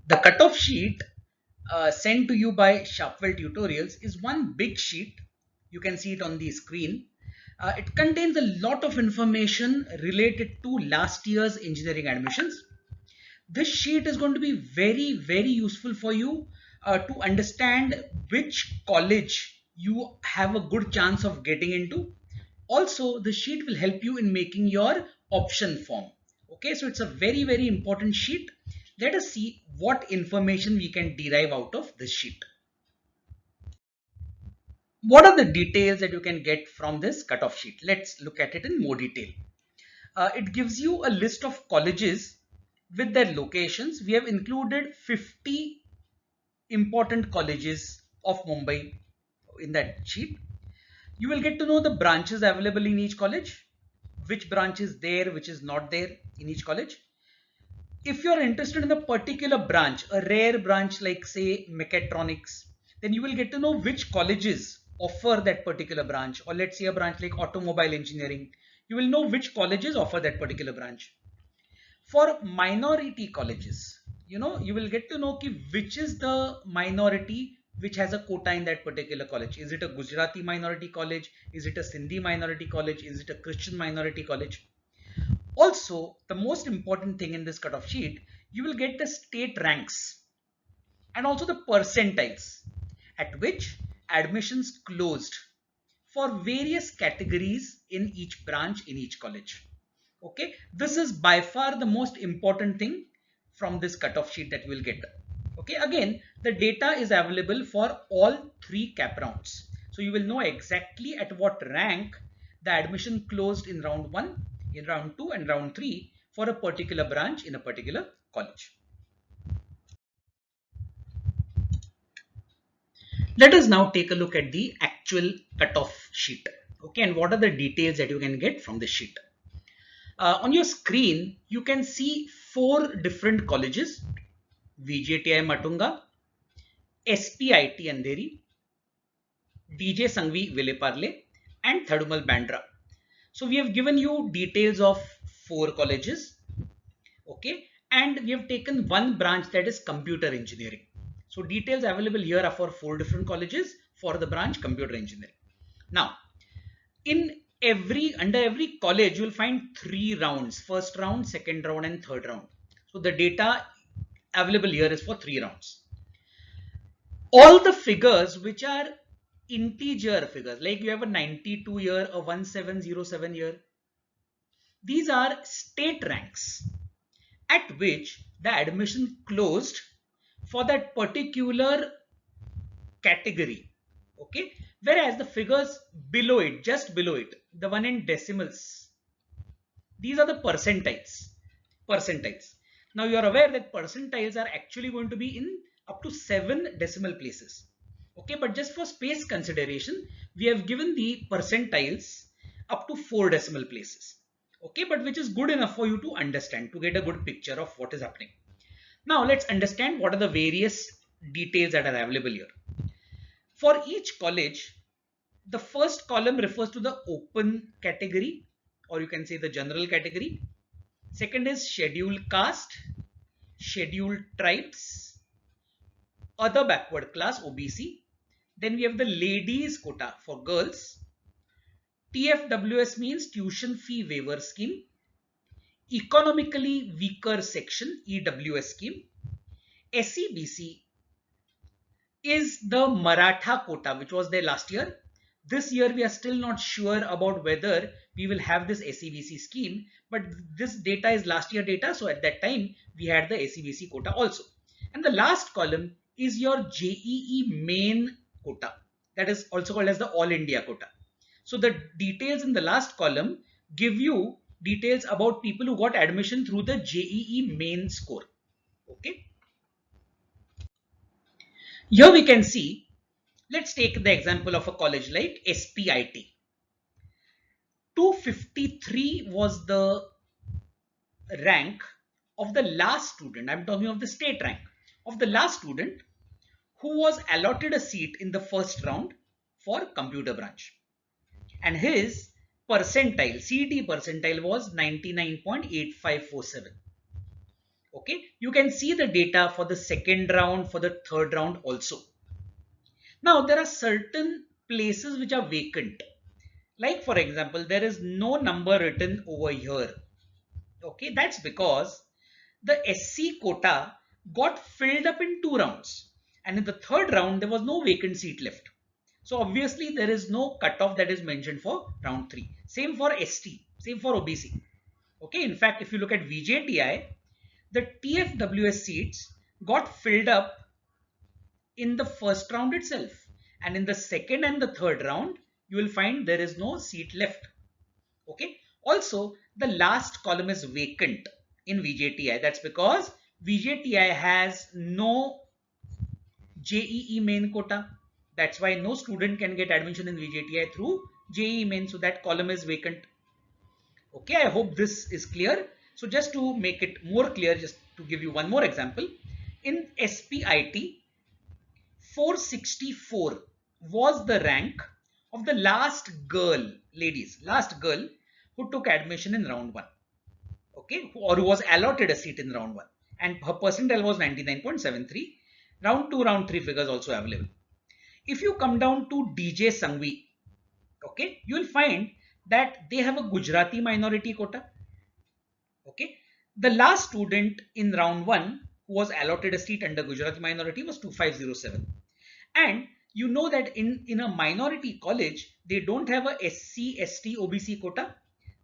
The cutoff sheet sent to you by Sharpwell Tutorials is one big sheet. You can see it on the screen. It contains a lot of information related to last year's engineering admissions. This sheet is going to be very, very useful for you to understand which college you have a good chance of getting into. Also, the sheet will help you in making your option form. Okay, so it's a very, very important sheet. Let us see what information we can derive out of this sheet. What are the details that you can get from this cutoff sheet? Let's look at it in more detail. It gives you a list of colleges with their locations. We have included 50 important colleges of Mumbai in that sheet. You will get to know the branches available in each college, which branch is there, which is not there in each college. If you're interested in a particular branch, a rare branch like say mechatronics, then you will get to know which colleges offer that particular branch, or let's say a branch like automobile engineering. You will know which colleges offer that particular branch. For minority colleges, you will get to know which is the minority which has a quota in that particular college. Is it a Gujarati minority college? Is it a Sindhi minority college? Is it a Christian minority college? Also, the most important thing in this cutoff sheet, you will get the state ranks and also the percentiles at which admissions closed for various categories in each branch in each college. Okay, this is by far the most important thing from this cutoff sheet that we will get. Okay, again, the data is available for all three cap rounds. So you will know exactly at what rank the admission closed in round 1, in round 2 and round 3 for a particular branch in a particular college. Let us now take a look at the actual cutoff sheet. Okay, and what are the details that you can get from this sheet? On your screen, you can see 4 different colleges: VJTI Matunga, SPIT Andheri, DJ Sangvi Vileparle, and Thadumal Bandra. So we have given you details of 4 colleges, okay, and we have taken one branch, that is computer engineering. So details available here are for 4 different colleges for the branch computer engineering. Now, in under every college, you will find 3 rounds: first round, second round, and third round. So the data available here is for 3 rounds. All the figures which are integer figures, like you have a 92 year, a 1707 year, these are state ranks at which the admission closed for that particular category. Okay, whereas the figures below it, just below it, the one in decimals, these are the percentiles. Now you are aware that percentiles are actually going to be in up to 7 decimal places. Okay, but just for space consideration, we have given the percentiles up to 4 decimal places. Okay, but which is good enough for you to understand, to get a good picture of what is happening. Now let's understand what are the various details that are available here. For each college, the first column refers to the open category, or you can say the general category. Second is scheduled caste, scheduled tribes, other backward class OBC. Then we have the ladies quota for girls. TFWS means tuition fee waiver scheme. Economically weaker section EWS scheme. SEBC is the Maratha quota which was there last year. This year we are still not sure about whether we will have this SEBC scheme, but this data is last year data, so at that time we had the SEBC quota also. And the last column is your JEE main quota, that is also called as the All India quota. So the details in the last column give you details about people who got admission through the JEE main score. Okay. Here we can see, let's take the example of a college like SPIT. 253 was the rank of the last student. I'm talking of the state rank of the last student who was allotted a seat in the first round for computer branch. And his percentile, CET percentile was 99.8547. Okay, you can see the data for the second round, for the third round also. Now there are certain places which are vacant. Like for example, there is no number written over here. Okay, that's because the SC quota got filled up in 2 rounds, and in the third round there was no vacant seat left. So obviously there is no cutoff that is mentioned for round 3. Same for ST, same for OBC. Okay, in fact, if you look at VJTI, the TFWS seats got filled up in the first round itself, and in the second and the third round you will find there is no seat left. Okay, also the last column is vacant in VJTI. That's because VJTI has no JEE main quota. That's why no student can get admission in VJTI through JEE main, so that column is vacant. Okay, I hope this is clear. So just to make it more clear, just to give you one more example, in SPIT 464 was the rank of the last girl, last girl who took admission in round 1. Okay, or who was allotted a seat in round 1, and her percentile was 99.73. Round 2, round 3 figures also available. If you come down to DJ Sangvi, okay, you will find that they have a Gujarati minority quota. Okay, the last student in round 1 who was allotted a seat under Gujarati minority was 2507. And you know that in a minority college, they don't have a SC, ST, OBC quota.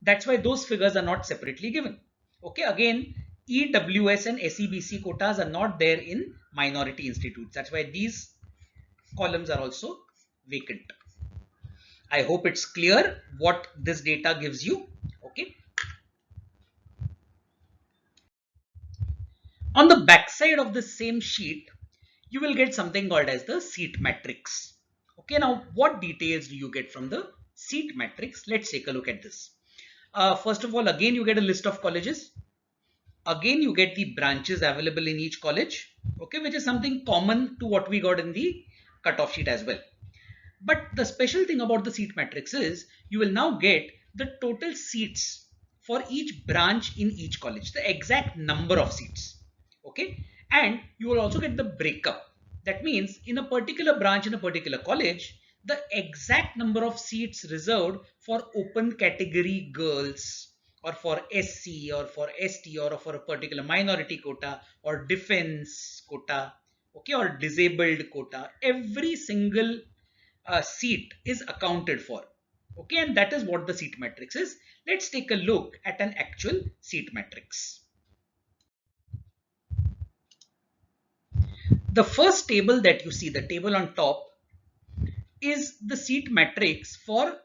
That's why those figures are not separately given. Okay, again, EWS and SEBC quotas are not there in minority institutes. That's why these columns are also vacant. I hope it's clear what this data gives you. Okay. On the backside of the same sheet, you will get something called as the seat matrix. Okay, now what details do you get from the seat matrix? Let's take a look at this. First of all, again, you get a list of colleges. Again, you get the branches available in each college, okay, which is something common to what we got in the cutoff sheet as well. But the special thing about the seat matrix is you will now get the total seats for each branch in each college, the exact number of seats. Okay, and you will also get the breakup. That means in a particular branch in a particular college, the exact number of seats reserved for open category girls, or for SC, or for ST, or for a particular minority quota, or defense quota, okay, or disabled quota. Every single seat is accounted for. Okay, and that is what the seat matrix is. Let's take a look at an actual seat matrix. The first table that you see, the table on top, is the seat matrix for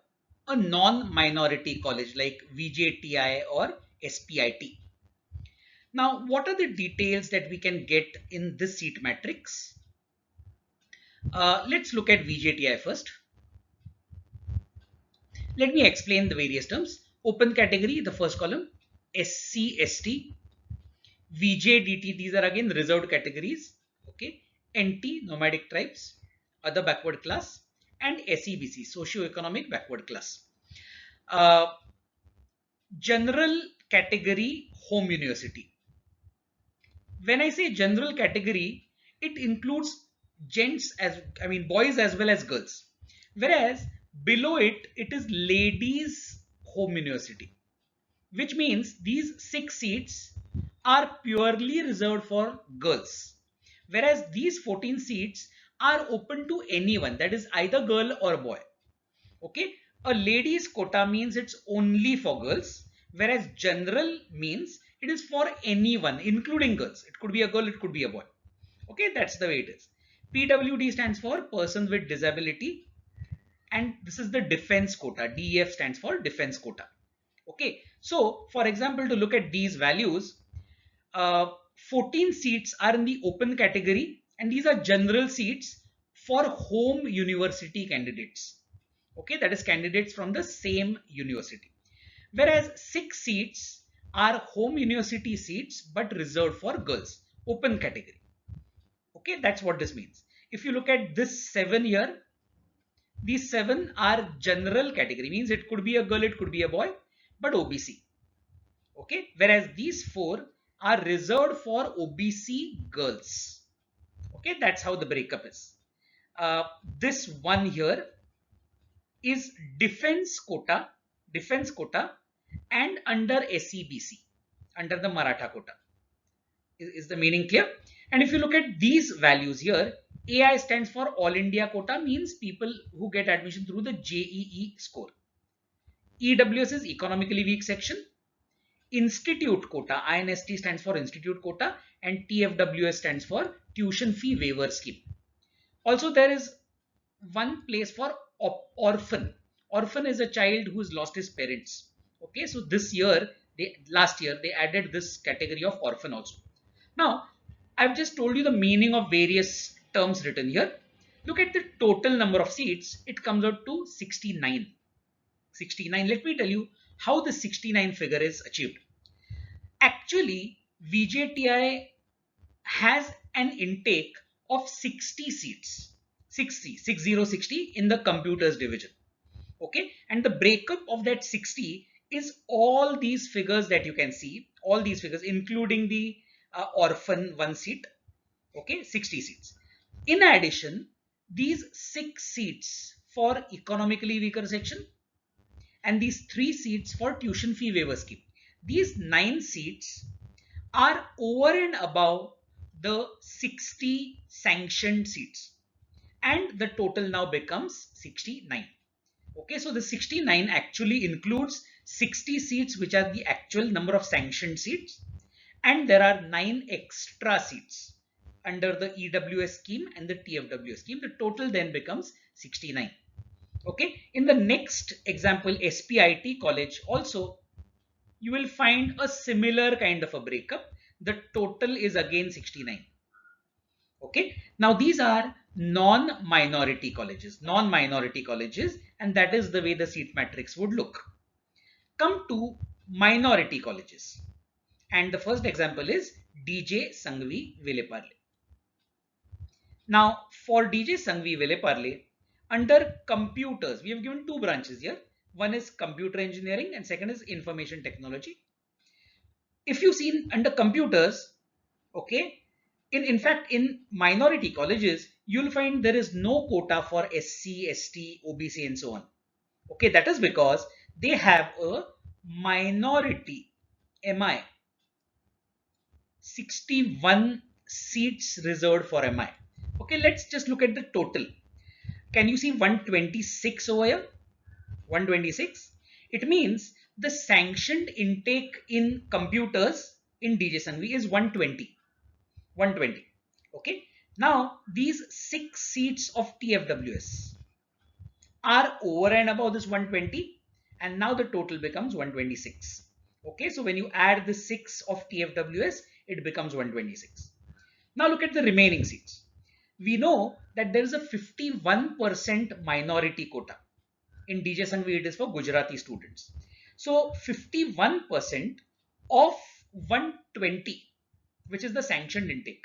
a non-minority college like VJTI or SPIT. Now, what are the details that we can get in this seat matrix? Let's look at VJTI first. Let me explain the various terms. Open category, the first column, SC, ST, VJDT, these are again reserved categories. Okay, NT, nomadic tribes, other backward class, and SEBC, socio-economic backward class. General category, home university. When I say general category, it includes boys as well as girls. Whereas below it, it is ladies home university, which means these 6 seats are purely reserved for girls. Whereas these 14 seats are open to anyone, that is either girl or boy. Okay, a ladies quota means it's only for girls, whereas general means it is for anyone, including girls. It could be a girl, it could be a boy. Okay, that's the way it is. PWD stands for persons with disability, and this is the defense quota. DEF stands for defense quota. Okay, so for example, to look at these values, 14 seats are in the open category, and these are general seats for home university candidates. Okay, that is candidates from the same university. Whereas 6 seats are home university seats but reserved for girls, open category. Okay, that's what this means. If you look at this 7 here, these 7 are general category, means it could be a girl, it could be a boy, but OBC. Okay, whereas these 4 are reserved for OBC girls. Okay, that's how the breakup is. This one here is defense quota, and under SEBC, under the Maratha quota. Is the meaning clear? And if you look at these values here, AI stands for All India quota, means people who get admission through the JEE score. EWS is economically weak section. Institute quota, INST stands for institute quota, and TFWS stands for tuition fee waiver scheme. Also, there is one place for orphan. Orphan is a child who has lost his parents. Okay, so last year they added this category of orphan also. Now, I've just told you the meaning of various terms written here. Look at the total number of seats. It comes out to 69. 69. Let me tell you how the 69 figure is achieved. Actually, VJTI has an intake of 60 seats. 60 in the computers division. Okay, and the breakup of that 60 is all these figures that you can see, all these figures including the orphan 1 seat. Okay, 60 seats. In addition, these 6 seats for economically weaker section and these 3 seats for tuition fee waiver scheme, these 9 seats are over and above the 60 sanctioned seats, and the total now becomes 69. Okay, so the 69 actually includes 60 seats which are the actual number of sanctioned seats, and there are 9 extra seats under the EWS scheme and the TFWS scheme. The total then becomes 69. Okay, in the next example, SPIT college also, you will find a similar kind of a breakup. The total is again 69. Okay, now these are non-minority colleges, and that is the way the seat matrix would look. Come to minority colleges, and the first example is DJ Sanghvi Vileparle. Now for DJ Sanghvi Vileparle, under computers, we have given 2 branches here. One is computer engineering and second is information technology. If you see under computers, okay, in fact, in minority colleges, you'll find there is no quota for SC, ST, OBC and so on. Okay, that is because they have a minority MI. 61 seats reserved for MI. Okay, let's just look at the total. Can you see 126 over here? 126. It means the sanctioned intake in computers in DJ Sanghvi is 120. 120. Okay. Now these 6 seats of TFWS are over and above this 120, and now the total becomes 126. Okay, so when you add the 6 of TFWS, it becomes 126. Now look at the remaining seats. We know that there is a 51% minority quota. In DJ Sanghvi, it is for Gujarati students. So 51% of 120, which is the sanctioned intake,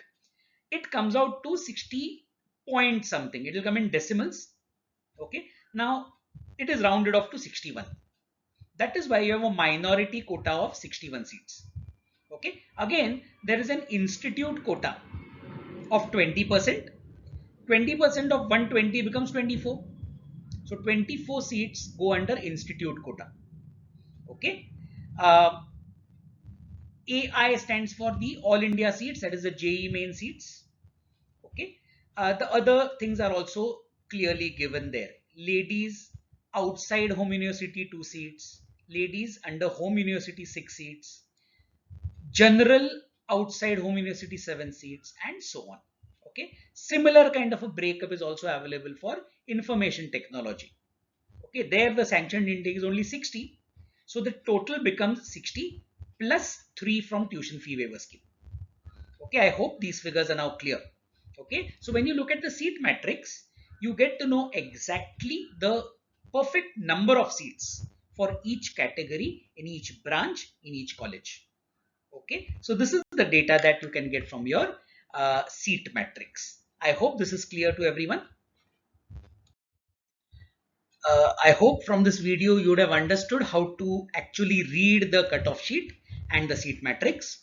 it comes out to 60 point something. It will come in decimals. Okay. Now it is rounded off to 61. That is why you have a minority quota of 61 seats. Okay. Again, there is an institute quota of 20%. 20% of 120 becomes 24. So 24 seats go under institute quota. Okay. AI stands for the All India seats, that is the JEE main seats. Okay. The other things are also clearly given there. Ladies outside home university 2 seats, ladies under home university 6 seats, general outside home university 7 seats, and so on. Okay. Similar kind of a breakup is also available for information technology. Okay, there the sanctioned intake is only 60. So the total becomes 60 plus 3 from tuition fee waiver scheme. Okay, I hope these figures are now clear. Okay, so when you look at the seat matrix, you get to know exactly the perfect number of seats for each category in each branch in each college. Okay, so this is the data that you can get from your seat matrix. I hope this is clear to everyone. I hope from this video you would have understood how to actually read the cutoff sheet and the seat matrix.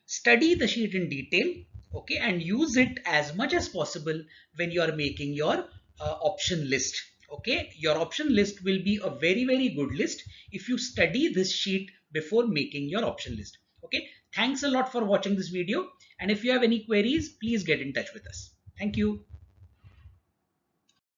Study the sheet in detail, okay, and use it as much as possible when you are making your option list. Okay, your option list will be a very good list if you study this sheet before making your option list. Okay, thanks a lot for watching this video, and if you have any queries, please get in touch with us. Thank you.